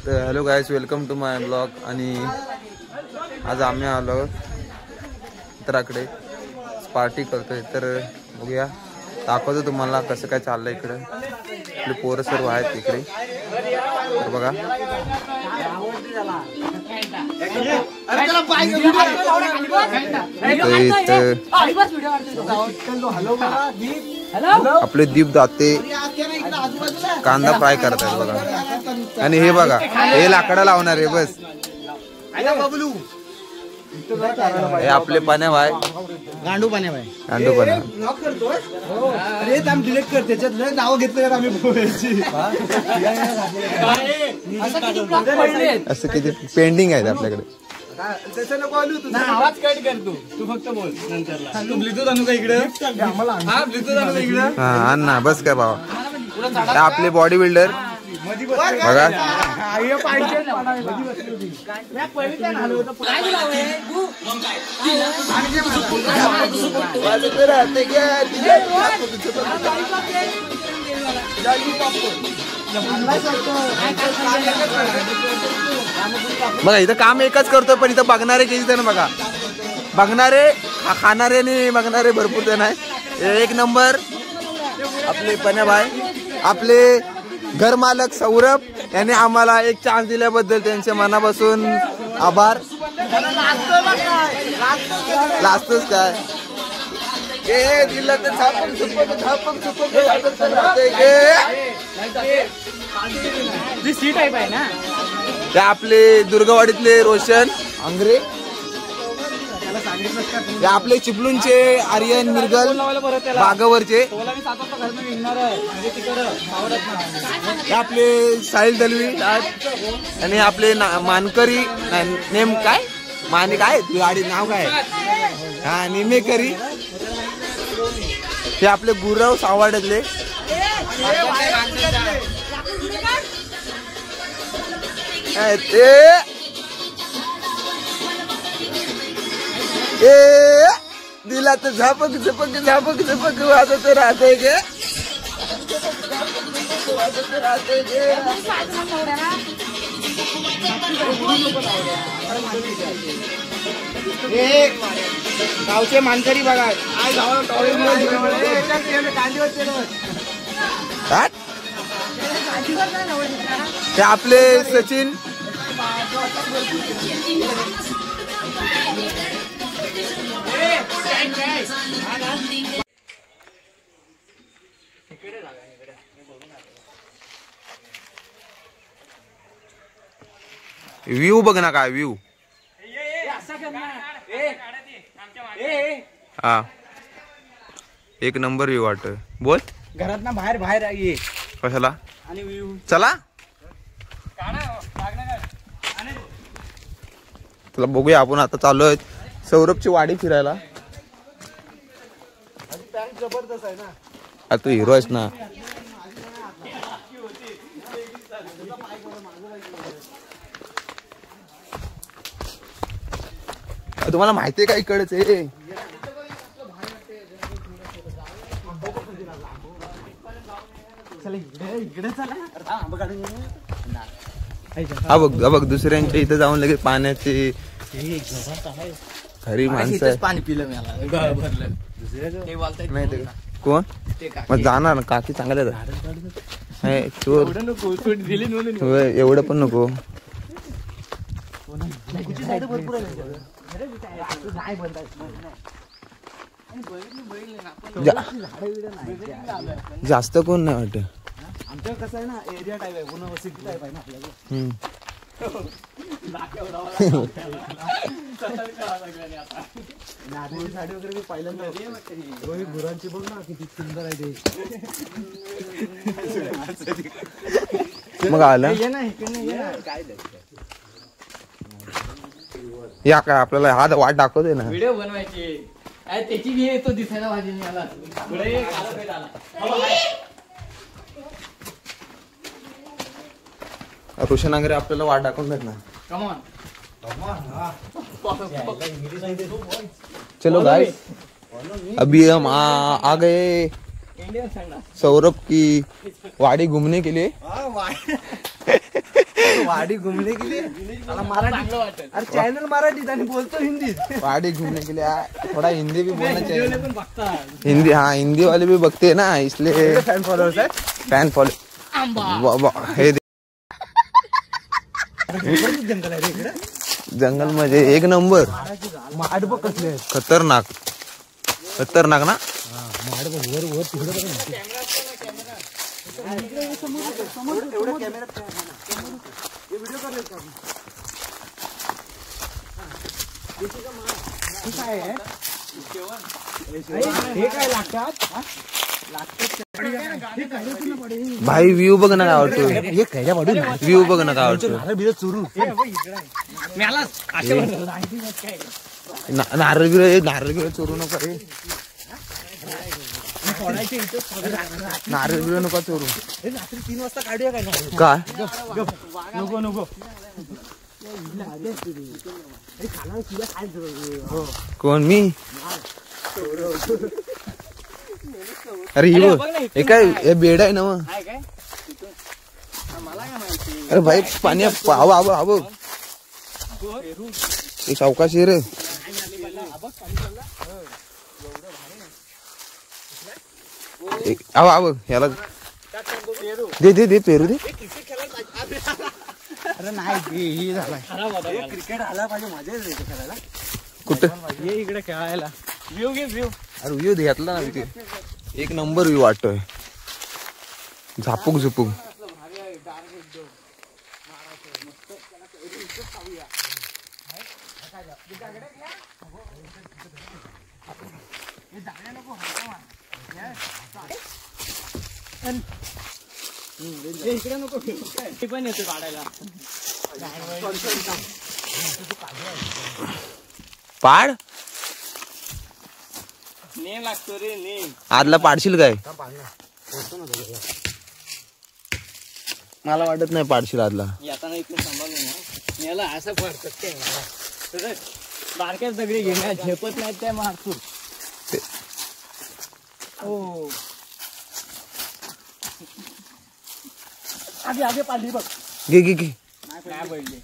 Hello guys, welcome to my blog. आणि आज आम्ही आलो मित्राकडे पार्टी करतोय. तर बघूया, दाखवतो तुम्हाला कसं काय चाललंय इकडं. आपले पोरं सर्व आहेत तिकडे. तर बघा, आपले दीप दाते कांदा फ्राय करतात बघा. आणि हे बघा, हे लाकडा लावणार आहे बस. हे आपले पाण्या भाई, गांडू पाण्या भाई, गांडू पाण्या. अरे थांब, डिलीट कर. त्याच्यात लय नाव घेतलं आम्ही बोलायची. असं किती पेंडिंग आहेत आपल्याकडे. आवाज कट कर. तू फक्त बोल नंतर. तू ब्लूटूथ आणू का इकडे? हा, ब्लूटूथ आणू का इकडे? हा आण ना, बस काय बाबा. आपले बॉडी बिल्डर बघा. बघा, इथं काम एकच करतोय, पण इथं बघणारे किती जण बघा. बघणारे, खाणारे आणि बघणारे भरपूर जण आहे. एक नंबर आपले पण्याबाई, आपले घर मालक सौरभ यांनी आम्हाला एक चान्स दिल्याबद्दल त्यांचे मनापासून आभार. लाजतोच काय दिलं तर सीट आहे ना. ते आपले दुर्गवाडीतले रोशन आंग्रे, हे आपले चिपळूणचे आर्यन मिरगल, बागावरचे हे आपले साहिल दलवी, आणि आपले मानकरी नेम काय माने काय गाडी नाव काय हा निमेकरी. हे आपले गुरव सावाड्यातले. दिला तर झापक झपक झापक झपक वाजत राहते गे. गावचे मानकरी बघा. ते आपले सचिन, व्ह्यू बघ ना काय व्ह्यू. हा, एक नंबर व्ह्यू वाटत. बोल. घरात ना बाहेर बाहेर ये कशाला. आणि व्ह्यू चला तुला बघूया. आपण आता चालू आहे सौरभची वाडी फिरायला. जबरदस्त आहे ना. आता तू हिरो आहेस ना. तुम्हाला माहिती आहे का इकडच आहे. हा बघ दुसऱ्यांच्या इथं जाऊन लगेच पाण्याची खरी माणसं पाणी पिलं नाही. कोण मग जाणार ना. काकी चांगल्या एवढं पण नको. जास्त कोण नाही वाटत. आमच्या कसं आहे ना, एरिया टाईप आहे, पूर्ण सिटी टाईप आहे ना आपल्याला. साडी वगैरे पहिल्यांदा गुरांची बघ ना, किती सुंदर आहे ते. मग आलं या काय आपल्याला हा वाट दाखवते ना. व्हिडिओ बनवायची त्याची बी येतो दिसायला भाजी. रोशन आंग्रे आपल्याला वाट दाखवून देत ना. चलो गाइस, अभी हम आ गए सौरभ की वाड़ी घूमने के लिए. वाडी घुमने के लिए मराठी वाटत अरे चॅनल मराठीत आणि बोलतो हिंदीत वाडी घूमने के लिए थोड़ा हिंदी भी बोलना चाहिए पण बघतात हिंदी हाँ हिंदी वाले भी बघते ना इसलिए फॅन फॉलोअर्स है फॅन फॉलो हे जंगल आहे रे इकडे जंगल मध्ये एक नंबर माड बघ कसले आहेत खतरनाक खतरनाक ना माड बघ वर वर तिकडे बघ हे काय लागतात भाई व्ह्यू बघ ना काय आवडतो हे कैऱ्या वाढून व्ह्यू बघ ना काय आवडतो चुरू नारळ बिरळ चोरू नका रे नारळ बिरळ नका चोरू रात्री 3 वाजता काढूया काय काय नको नको कोण मी अरे ही बघ हे काय हे बेड आहे ना मग अरे भाई पाणी आव आव आव हे सावकाशी रे आव आव ह्याला दे दे दे पेरू दे अरे नाही हे झालाय क्रिकेट आला पाहिजे मजा येते खेळायला कुठं ये इकडे खेळायला व्ह्यू घे व्ह्यू अरे व्ह्यू घेतला ना तिथे एक नंबर व्ह्यू वाटतोय झापूक झुपूक इकडे नको ते पण येतो काढायला पाड नेम लागतो रे नेम आदला पाडशील काय मला वाटत नाही पाडशील आदला येताना इकडे सांभाळून ना याला असं पडतात ते बारक्याच दगडी घेण्या झेपत नाहीत त्या मारतो हो आधी आधी पाडली बघ घे घे घे नाही पडली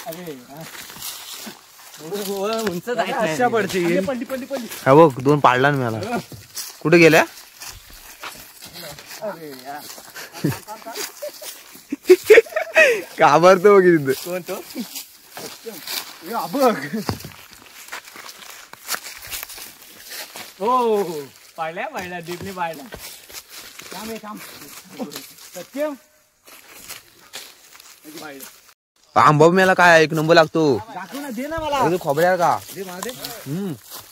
अरे उंच जायचं पडते पडली पडली पडली हा बघ दोन पाडला ना मला कुठे गेल्या अरे काबरतो बघ तिथं कोण तो बघ हो पाडल्या पाडल्या दीपने पाडल्या काम आहे काम सत्यम आंबा मेला काय एक नंबर लागतो दाखव ना दे ना मला अरे खोबऱ्या का दे मला दे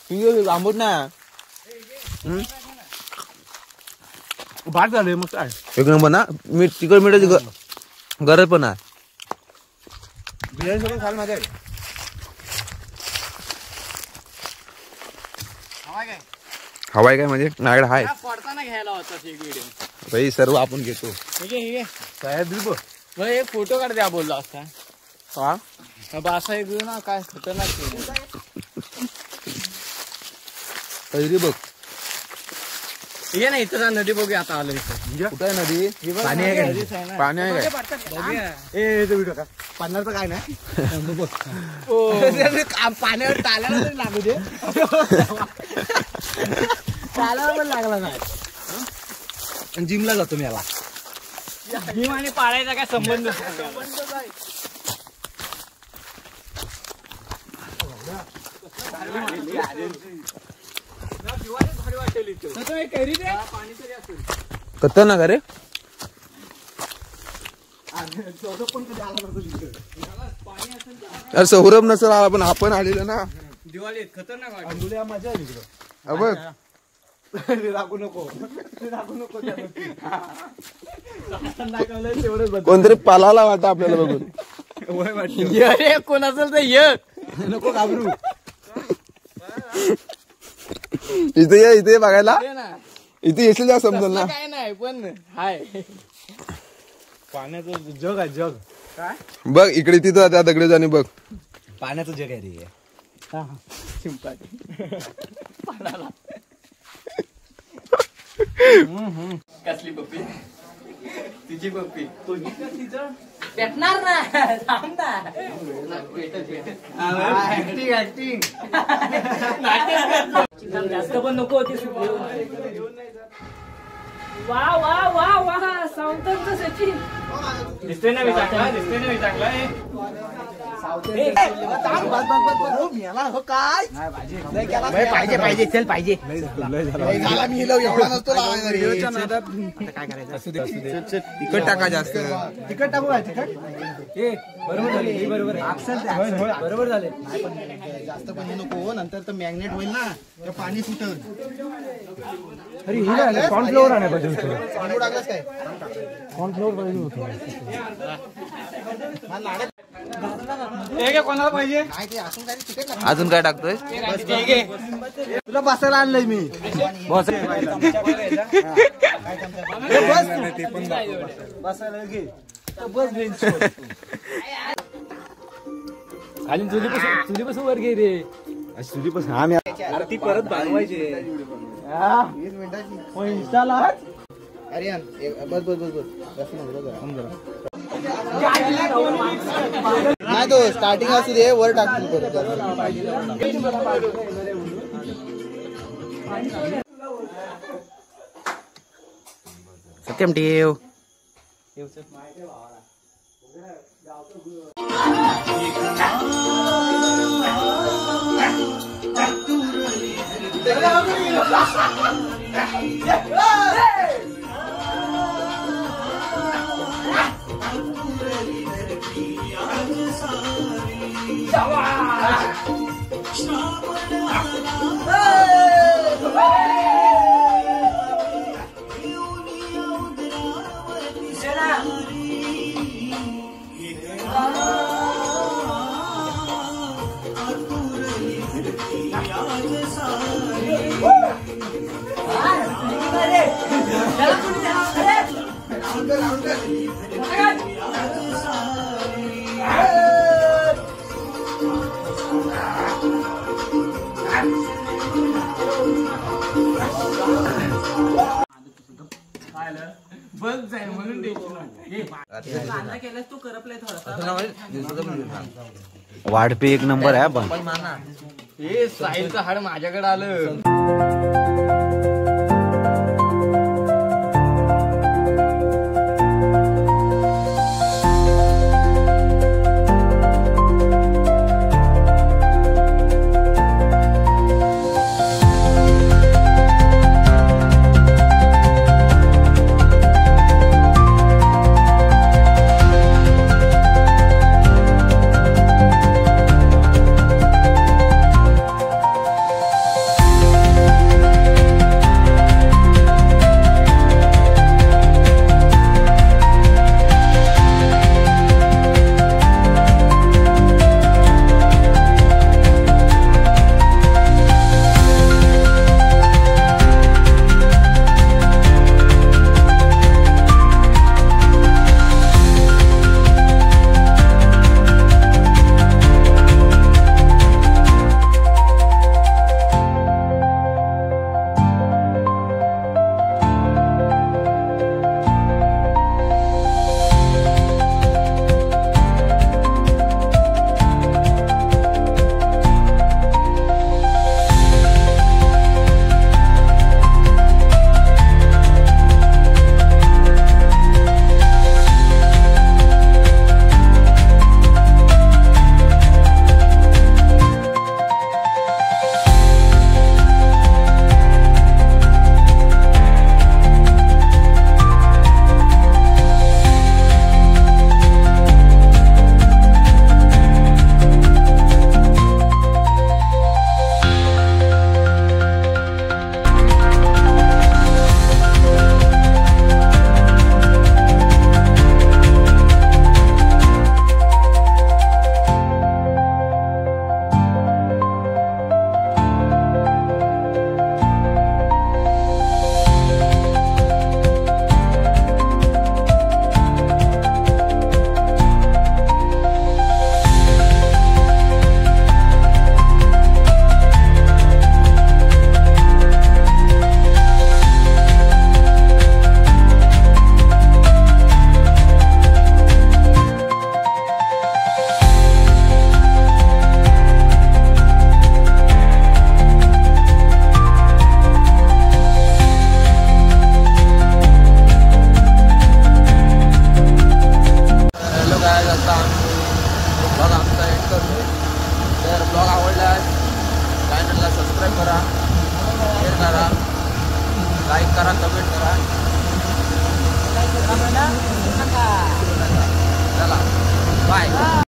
ठीक आंबट ना भात झाले मग काय एक नंबर ना मीठ तिकड मिठाची गरज पण आहे बिर्याणी सगळं खाल माझ्या हवाय काय म्हणजे माझ्याकडे हाय पडताना घ्यायला होता एक व्हिडिओ भाई सर्व आपण घेतो ठीक आहे साहेब बिलकुल एक फोटो काढ द्या बोलला असता हा असा एक घेऊ ना काय खतरनाक कैरी बघ ये ना इथं नदी बघूया आता आलं इथं कुठं आहे नदी पाणी आहे का पाणी आहे काय व्हिडिओ का पाण्याचं काय नाही पाण्यावर टाळायला तरी लागू दे टाळायला पण लागला नाही जिमला जातो मी याला जिम आणि पाळायचा काय संबंध खतरनाक रे अरे सौरभ नसेल आला पण आपण आलेलो ना दिवाळी खतरनाक मजा आहे तिकडं बघ राखू नको तेवढंच कोणतरी पालाला वाटत आपल्याला बघून कोण असेल तर ये नको घाबरू इथे बघायला इथे येशील जा समजेल ना काय नाही पण हाय पाण्याचं जग आहे जग काय बघ इकडे तिथं त्या दगडे जाणे बघ पाण्याचं जग आहे रे चिंपाटी कसली पप्पी तिची पप्पी तिचं पेटणार ना थांब ना ऍक्टिंग जास्त पण नको होती वा वा वा वा सावंतांचं सचिन दिसतोय ना मी चांगला दिसतोय ना मी चांगला पाहिजे पाहिजे चल पाहिजे मी एवढा नसतो काय करायचं तिखट टाका जास्त तिखट टाकू काय तिखट बरोबर झाले बरोबर बरोबर झाले जास्त पाणी नको नंतर तर मॅग्नेट होईल ना तर पाणी सुटल अरे कॉर्नफ्लोअर आणायला पाहिजे कॉर्नफ्लोअर टाकलंस काय कॉर्नफ्लोअर पाहिजे कोणाला पाहिजे अजून काय टाकतोय तुला बसायला आणलंय मी बसायला घे बस खाली चुलीपासून वर घे रे सुधीपासून आम्ही ती परत बनवायची इंस्टाला अरे बस बस बस बस नाही तो स्टार्टिंग असू दे वर टाकतो सत्यम ठेव वाढपे एक नंबर आहे पण हे साहिलचं हाड माझ्याकडे आलं करा, लाईक करा, कमेंट करा. चला बाय.